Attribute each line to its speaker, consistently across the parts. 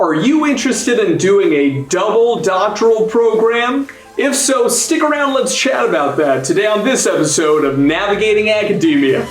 Speaker 1: Are you interested in doing a double doctoral program? If so, stick around, let's chat about that today on this episode of Navigating Academia.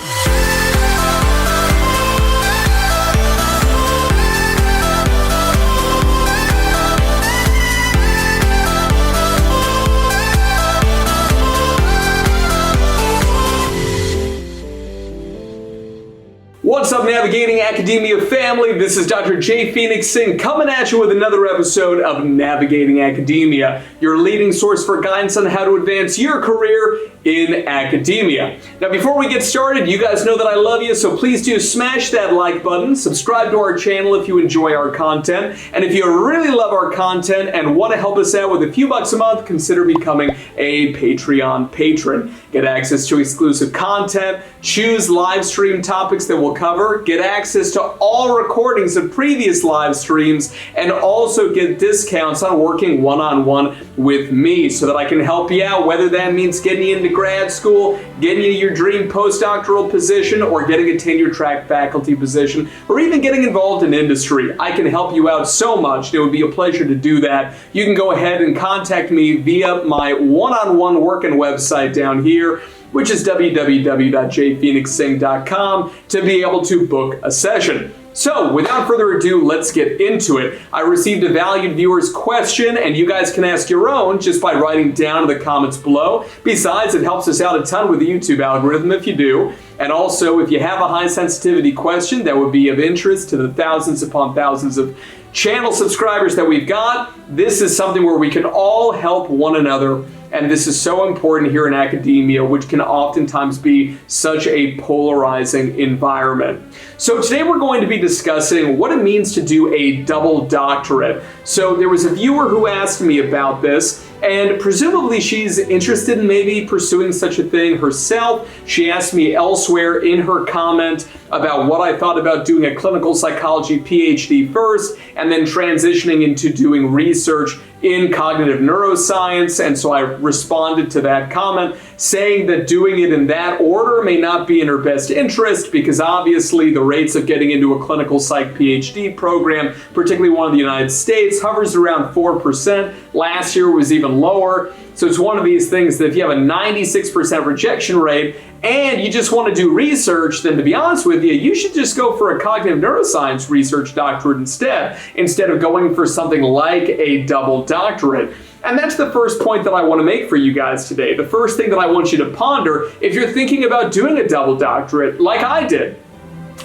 Speaker 1: What's up, Navigating Academia family? This is Dr. J. Phoenix Singh coming at you with another episode of Navigating Academia, your leading source for guidance on how to advance your career in academia. Now, before we get started, you guys know that I love you, so please do smash that like button, subscribe to our channel if you enjoy our content, and if you really love our content and want to help us out with a few bucks a month, consider becoming a Patreon patron. Get access to exclusive content, choose live stream topics that we'll cover, get access to all recordings of previous live streams, and also get discounts on working one-on-one with me so that I can help you out, whether that means getting you into grad school, getting you your dream postdoctoral position, or getting a tenure-track faculty position, or even getting involved in industry. I can help you out so much. It would be a pleasure to do that. You can go ahead and contact me via my one-on-one working website down here, which is www.jphoenixsing.com, to be able to book a session. So, without further ado, let's get into it. I received a valued viewer's question, and you guys can ask your own just by writing down in the comments below. Besides, it helps us out a ton with the YouTube algorithm if you do. And also, if you have a high sensitivity question that would be of interest to the thousands upon thousands of channel subscribers that we've got, this is something where we can all help one another. And this is so important here in academia, which can oftentimes be such a polarizing environment. So today we're going to be discussing what it means to do a double doctorate. So there was a viewer who asked me about this, and presumably she's interested in maybe pursuing such a thing herself. She asked me elsewhere in her comment about what I thought about doing a clinical psychology Ph.D. first, and then transitioning into doing research in cognitive neuroscience. And so I responded to that comment saying that doing it in that order may not be in her best interest, because obviously the rates of getting into a clinical psych PhD program, particularly one in the United States, hovers around 4%. Last year was even lower. So it's one of these things that if you have a 96% rejection rate and you just want to do research, then to be honest with you, you should just go for a cognitive neuroscience research doctorate instead of going for something like a double doctorate. And that's the first point that I want to make for you guys today. The first thing that I want you to ponder if you're thinking about doing a double doctorate like I did.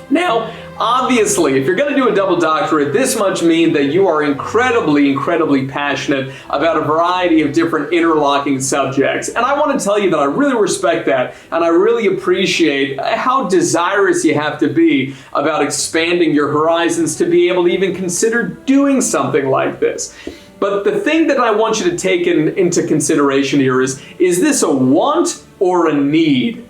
Speaker 1: Now, obviously, if you're going to do a double doctorate, this much means that you are incredibly passionate about a variety of different interlocking subjects. And I want to tell you that I really respect that, and I really appreciate how desirous you have to be about expanding your horizons to be able to even consider doing something like this. But the thing that I want you to take into consideration here is this a want or a need?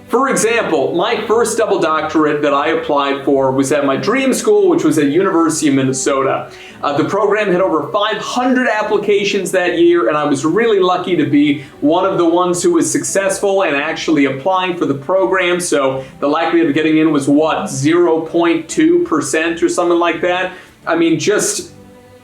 Speaker 1: For example, my first double doctorate that I applied for was at my dream school, which was at University of Minnesota. The program had over 500 applications that year, and I was really lucky to be one of the ones who was successful and actually applying for the program. So the likelihood of getting in was what, 0.2% or something like that? I mean, just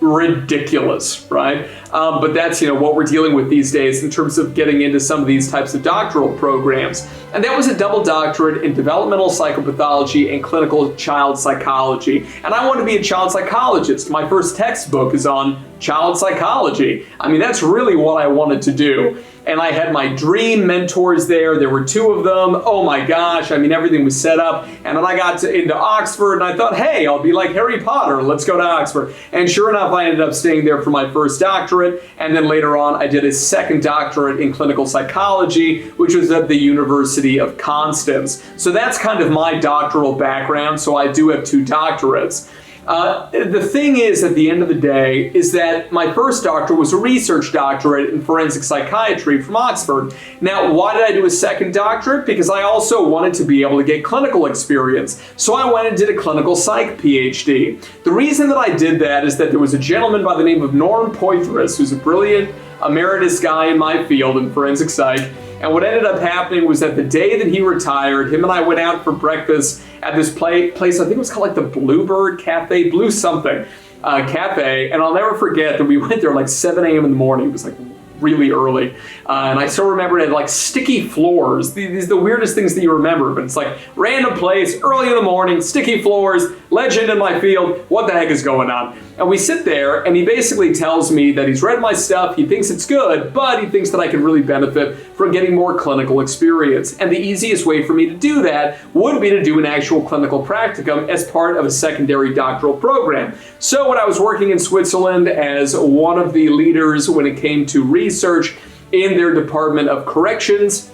Speaker 1: ridiculous, right? But that's, what we're dealing with these days in terms of getting into some of these types of doctoral programs. And that was a double doctorate in developmental psychopathology and clinical child psychology. And I want to be a child psychologist. My first textbook is on child psychology. I mean, that's really what I wanted to do. And I had my dream mentors there. There were two of them. Oh my gosh, I mean, everything was set up. And then I got into Oxford and I thought, hey, I'll be like Harry Potter. Let's go to Oxford. And sure enough, I ended up staying there for my first doctorate. And then later on, I did a second doctorate in clinical psychology, which was at the University of Constance. So that's kind of my doctoral background. So I do have two doctorates. The thing is, at the end of the day, is that my first doctorate was a research doctorate in forensic psychiatry from Oxford. Now, why did I do a second doctorate? Because I also wanted to be able to get clinical experience. So I went and did a clinical psych PhD. The reason that I did that is that there was a gentleman by the name of Norm Poitras, who's a brilliant emeritus guy in my field in forensic psych. And what ended up happening was that the day that he retired, him and I went out for breakfast at this place, I think it was called like the Bluebird Cafe, Blue something. cafe, and I'll never forget that we went there like 7 a.m. in the morning. It was like really early. And I still remember it had like sticky floors. These are the weirdest things that you remember, but it's like random place, early in the morning, sticky floors, legend in my field, what the heck is going on? And we sit there and he basically tells me that he's read my stuff, he thinks it's good, but he thinks that I could really benefit from getting more clinical experience. And the easiest way for me to do that would be to do an actual clinical practicum as part of a secondary doctoral program. So when I was working in Switzerland as one of the leaders when it came to research in their Department of Corrections,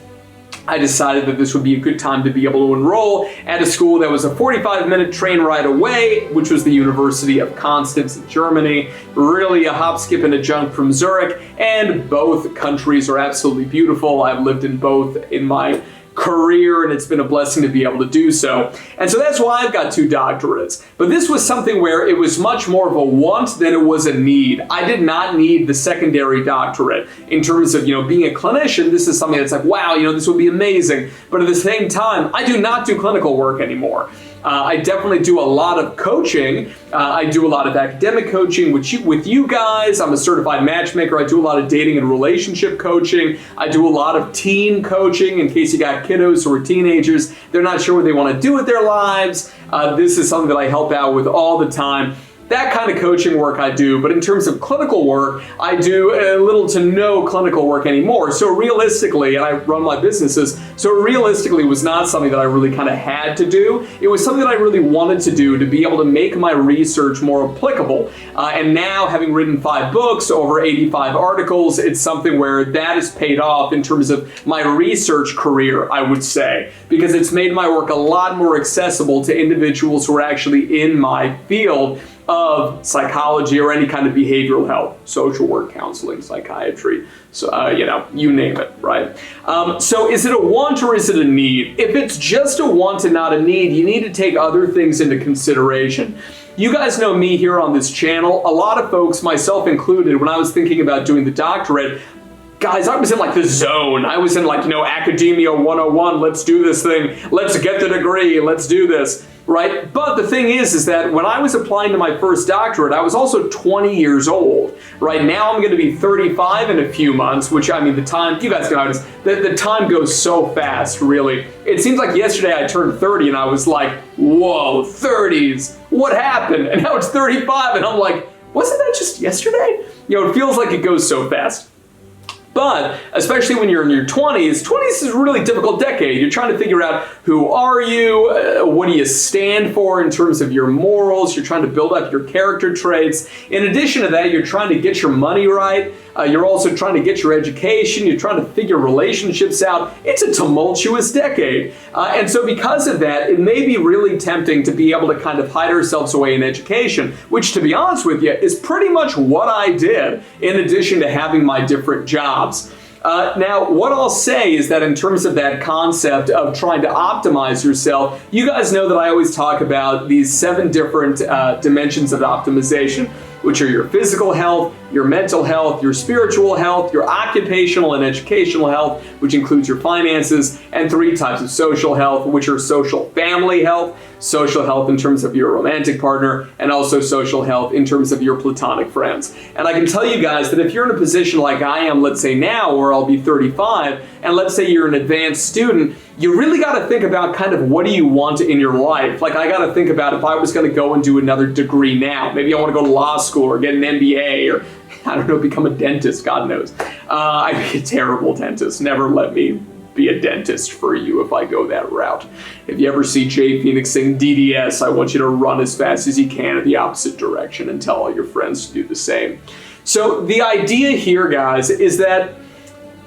Speaker 1: I decided that this would be a good time to be able to enroll at a school that was a 45-minute train ride away, which was the University of Constance in Germany. Really a hop, skip, and a jump from Zurich, and both countries are absolutely beautiful. I've lived in both in my career, and it's been a blessing to be able to do so. And so that's why I've got 2 doctorates. But this was something where it was much more of a want than it was a need. I did not need the secondary doctorate in terms of, being a clinician. This is something that's like, wow, this would be amazing. But at the same time, I do not do clinical work anymore. I definitely do a lot of coaching. I do a lot of academic coaching with you guys. I'm a certified matchmaker. I do a lot of dating and relationship coaching. I do a lot of teen coaching in case you got kiddos who are teenagers. They're not sure what they want to do with their lives. This is something that I help out with all the time. That kind of coaching work I do, but in terms of clinical work, I do little to no clinical work anymore. So realistically, and I run my businesses, so realistically it was not something that I really kind of had to do. It was something that I really wanted to do to be able to make my research more applicable. And now, having written 5 books, over 85 articles, it's something where that has paid off in terms of my research career, I would say, because it's made my work a lot more accessible to individuals who are actually in my field of psychology or any kind of behavioral health, social work, counseling, psychiatry, so you name it, right? So is it a want or is it a need? If it's just a want and not a need, you need to take other things into consideration. You guys know me here on this channel. A lot of folks, myself included, when I was thinking about doing the doctorate, guys, I was in like the zone. I was in like, academia 101. Let's do this thing. Let's get the degree. Let's do this, right? But the thing is that when I was applying to my first doctorate, I was also 20 years old. Right now, I'm going to be 35 in a few months, which, the time, you guys can notice, the time goes so fast, really. It seems like yesterday I turned 30 and I was like, whoa, 30s, what happened? And now it's 35 and I'm like, wasn't that just yesterday? It feels like it goes so fast. But especially when you're in your 20s, 20s is a really difficult decade. You're trying to figure out who are you, what do you stand for in terms of your morals, you're trying to build up your character traits. In addition to that, you're trying to get your money right. You're also trying to get your education. You're trying to figure relationships out. It's a tumultuous decade. And so because of that, it may be really tempting to be able to kind of hide ourselves away in education, which, to be honest with you, is pretty much what I did in addition to having my different jobs. Now, what I'll say is that in terms of that concept of trying to optimize yourself, you guys know that I always talk about these 7 different dimensions of optimization, which are your physical health, your mental health, your spiritual health, your occupational and educational health, which includes your finances, and 3 types of social health, which are social family health, social health in terms of your romantic partner, and also social health in terms of your platonic friends. And I can tell you guys that if you're in a position like I am, let's say now, where I'll be 35, and let's say you're an advanced student, you really got to think about kind of what do you want in your life. Like I got to think about if I was going to go and do another degree now, maybe I want to go to law school or get an MBA or I don't know, become a dentist, God knows. I'd be a terrible dentist. Never let me be a dentist for you if I go that route. If you ever see Jay Phoenix sing DDS, I want you to run as fast as you can in the opposite direction and tell all your friends to do the same. So the idea here, guys, is that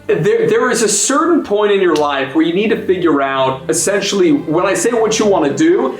Speaker 1: there is a certain point in your life where you need to figure out, essentially, when I say what you want to do,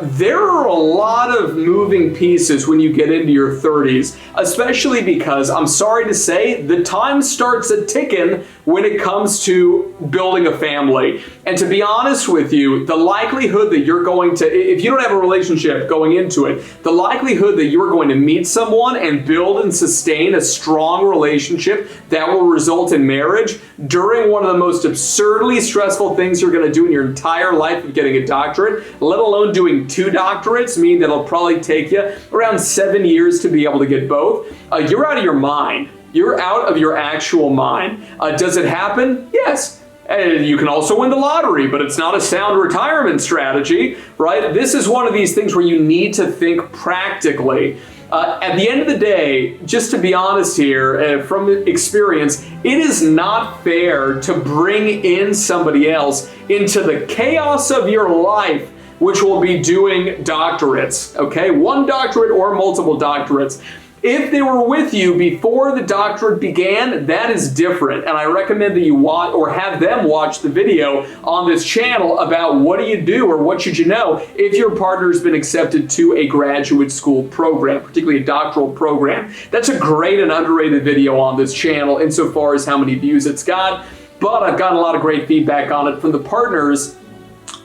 Speaker 1: there are a lot of moving pieces when you get into your 30s, especially because, I'm sorry to say, the time starts a-ticking when it comes to building a family. And to be honest with you, the likelihood that you're going to, if you don't have a relationship going into it, the likelihood that you're going to meet someone and build and sustain a strong relationship that will result in marriage during one of the most absurdly stressful things you're going to do in your entire life of getting a doctorate, let alone do doing 2 doctorates, meaning that it'll probably take you around 7 years to be able to get both, you're out of your mind. You're out of your actual mind. Does it happen? Yes. And you can also win the lottery, but it's not a sound retirement strategy, right? This is one of these things where you need to think practically. At the end of the day, just to be honest here, from experience, it is not fair to bring in somebody else into the chaos of your life, which will be doing doctorates, okay? 1 doctorate or multiple doctorates. If they were with you before the doctorate began, that is different. And I recommend that you watch or have them watch the video on this channel about what do you do or what should you know if your partner's been accepted to a graduate school program, particularly a doctoral program. That's a great and underrated video on this channel insofar as how many views it's got. But I've gotten a lot of great feedback on it from the partners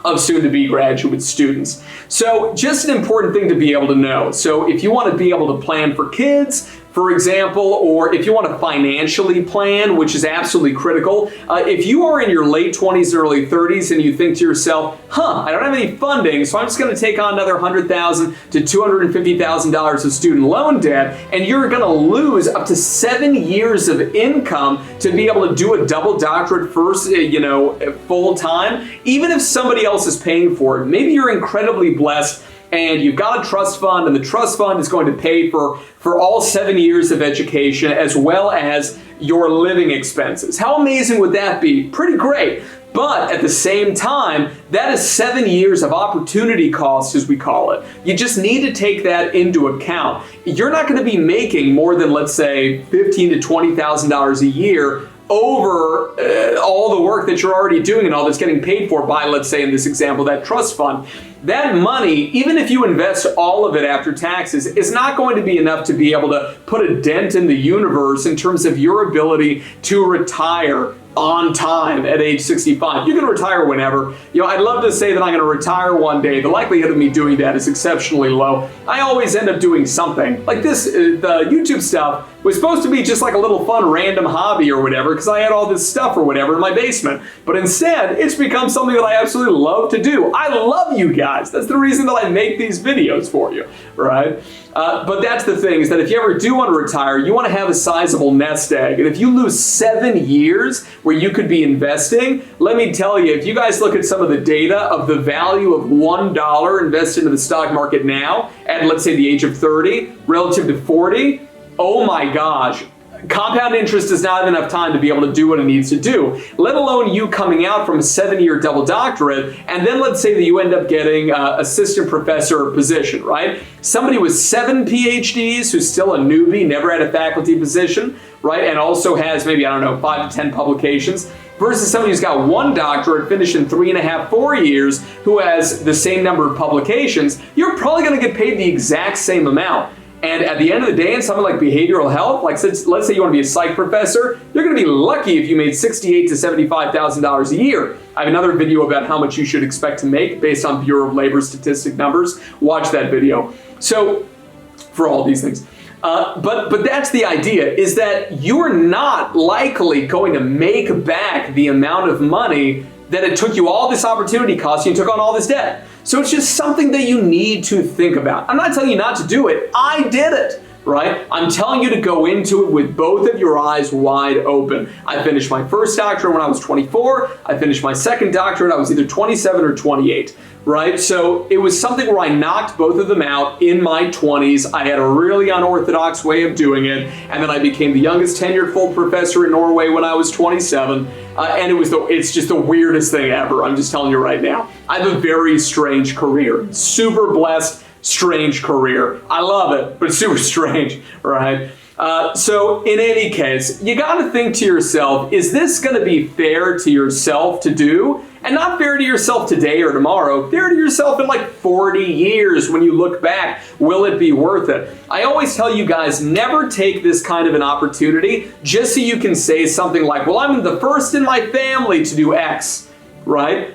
Speaker 1: of soon-to-be graduate students. So just an important thing to be able to know. So if you want to be able to plan for kids, for example, or if you want to financially plan, which is absolutely critical, if you are in your late 20s and early 30s and you think to yourself, I don't have any funding, so I'm just going to take on another $100,000 to $250,000 of student loan debt, and you're going to lose up to 7 years of income to be able to do a double doctorate first, full time, even if somebody else is paying for it. Maybe you're incredibly blessed and you've got a trust fund, and the trust fund is going to pay for all 7 years of education as well as your living expenses. How amazing would that be? Pretty great. But at the same time, that is 7 years of opportunity cost, as we call it. You just need to take that into account. You're not going to be making more than, let's say, $15,000 to $20,000 a year over all the work that you're already doing and all that's getting paid for by, let's say in this example, that trust fund. That money, even if you invest all of it after taxes, is not going to be enough to be able to put a dent in the universe in terms of your ability to retire on time at age 65. You can retire whenever. I'd love to say that I'm going to retire one day. The likelihood of me doing that is exceptionally low. I always end up doing something. Like this, the YouTube stuff was supposed to be just like a little fun random hobby or whatever, because I had all this stuff or whatever in my basement. But instead, it's become something that I absolutely love to do. I love you guys. That's the reason that I make these videos for you, right? But that's the thing, is that if you ever do want to retire, you want to have a sizable nest egg. And if you lose 7 years where you could be investing, let me tell you, if you guys look at some of the data of the value of $1 invested into the stock market now, at let's say the age of 30, relative to 40, oh my gosh. Compound interest does not have enough time to be able to do what it needs to do, let alone you coming out from a 7-year double doctorate, and then let's say that you end up getting assistant professor position, right? Somebody with 7 PhDs who's still a newbie, never had a faculty position, right? And also has maybe, 5 to 10 publications, versus somebody who's got 1 doctorate, finished in 3.5, 4 years, who has the same number of publications. You're probably going to get paid the exact same amount. And at the end of the day, in something like behavioral health, like let's say you want to be a psych professor, you're going to be lucky if you made $68,000 to $75,000 a year. I have another video about how much you should expect to make based on Bureau of Labor statistic numbers. Watch that video. So, for all these things. But that's the idea, is that you're not likely going to make back the amount of money that it took you all this opportunity cost, you took on all this debt. So it's just something that you need to think about. I'm not telling you not to do it. I did it, right? I'm telling you to go into it with both of your eyes wide open. I finished my first doctorate when I was 24. I finished my second doctorate, I was either 27 or 28. Right? So it was something where I knocked both of them out in my 20s. I had a really unorthodox way of doing it. And then I became the youngest tenured full professor in Norway when I was 27. And it's just the weirdest thing ever. I'm just telling you right now. I have a very strange career. Super blessed, strange career. I love it, but it's super strange, right? So in any case, you got to think to yourself, is this going to be fair to yourself to do? And not fair to yourself today or tomorrow, fair to yourself in like 40 years when you look back, will it be worth it? I always tell you guys, never take this kind of an opportunity just so you can say something like, well, I'm the first in my family to do X, right?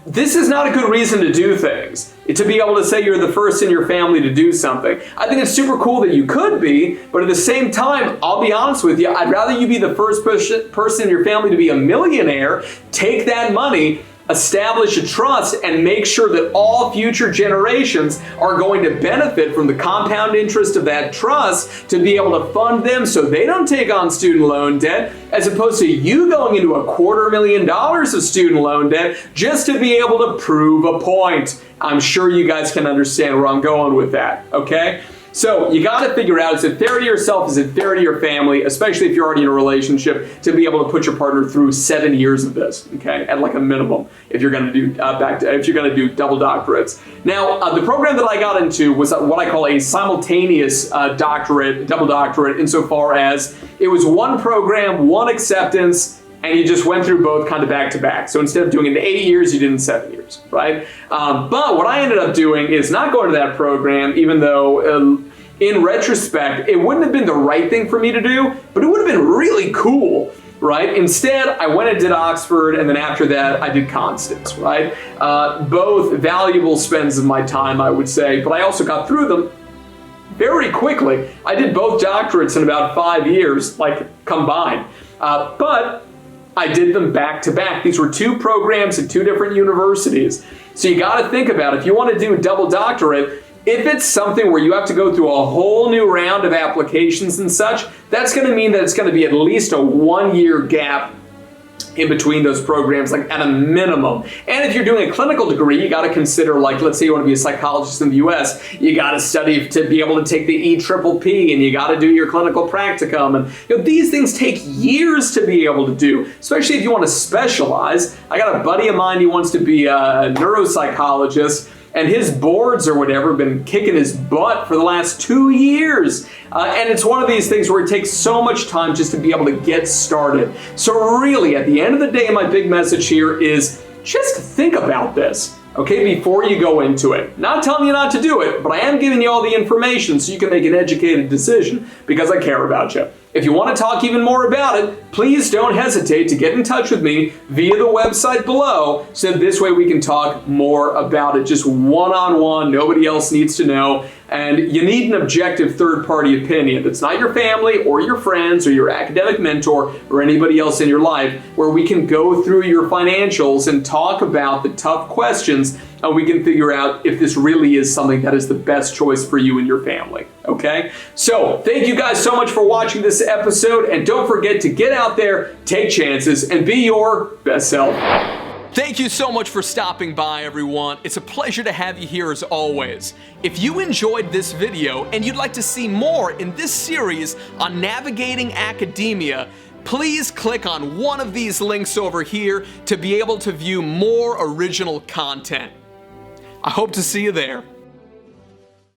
Speaker 1: This is not a good reason to do things, to be able to say you're the first in your family to do something. I think it's super cool that you could be, but at the same time, I'll be honest with you, I'd rather you be the first person in your family to be a millionaire, take that money, establish a trust and make sure that all future generations are going to benefit from the compound interest of that trust to be able to fund them so they don't take on student loan debt, as opposed to you going into $250,000 of student loan debt just to be able to prove a point. I'm sure you guys can understand where I'm going with that, okay? So you got to figure out, is it fair to yourself, is it fair to your family, especially if you're already in a relationship, to be able to put your partner through 7 years of this, okay, at like a minimum, if you're going to do double doctorates. Now, the program that I got into was what I call a simultaneous double doctorate, insofar as it was one program, one acceptance, and you just went through both kind of back to back. So instead of doing it in 8 years, you did it in 7 years, right? But what I ended up doing is not going to that program, even though in retrospect, it wouldn't have been the right thing for me to do, but it would have been really cool, right? Instead, I went and did Oxford, and then after that, I did Constance, right? Both valuable spends of my time, I would say, but I also got through them very quickly. I did both doctorates in about 5 years, like combined. But I did them back to back. These were two programs at two different universities. So you got to think about, if you want to do a double doctorate, if it's something where you have to go through a whole new round of applications and such, that's going to mean that it's going to be at least a 1 year gap in between those programs, like at a minimum. And if you're doing a clinical degree, you got to consider, like, let's say you want to be a psychologist in the US, you got to study to be able to take the EPPP, and you got to do your clinical practicum. And these things take years to be able to do, especially if you want to specialize. I got a buddy of mine, he wants to be a neuropsychologist, and his boards or whatever have been kicking his butt for the last 2 years. And it's one of these things where it takes so much time just to be able to get started. So really, at the end of the day, my big message here is just think about this, okay, before you go into it. Not telling you not to do it, but I am giving you all the information so you can make an educated decision because I care about you. If you want to talk even more about it, please don't hesitate to get in touch with me via the website below, so this way we can talk more about it, just one-on-one. Nobody else needs to know. And you need an objective third-party opinion that's not your family or your friends or your academic mentor or anybody else in your life, where we can go through your financials and talk about the tough questions, and we can figure out if this really is something that is the best choice for you and your family, okay? So thank you guys so much for watching this episode, and don't forget to get out there, take chances, and be your best self. Thank you so much for stopping by, everyone. It's a pleasure to have you here as always. If you enjoyed this video and you'd like to see more in this series on navigating academia, please click on one of these links over here to be able to view more original content. I hope to see you there.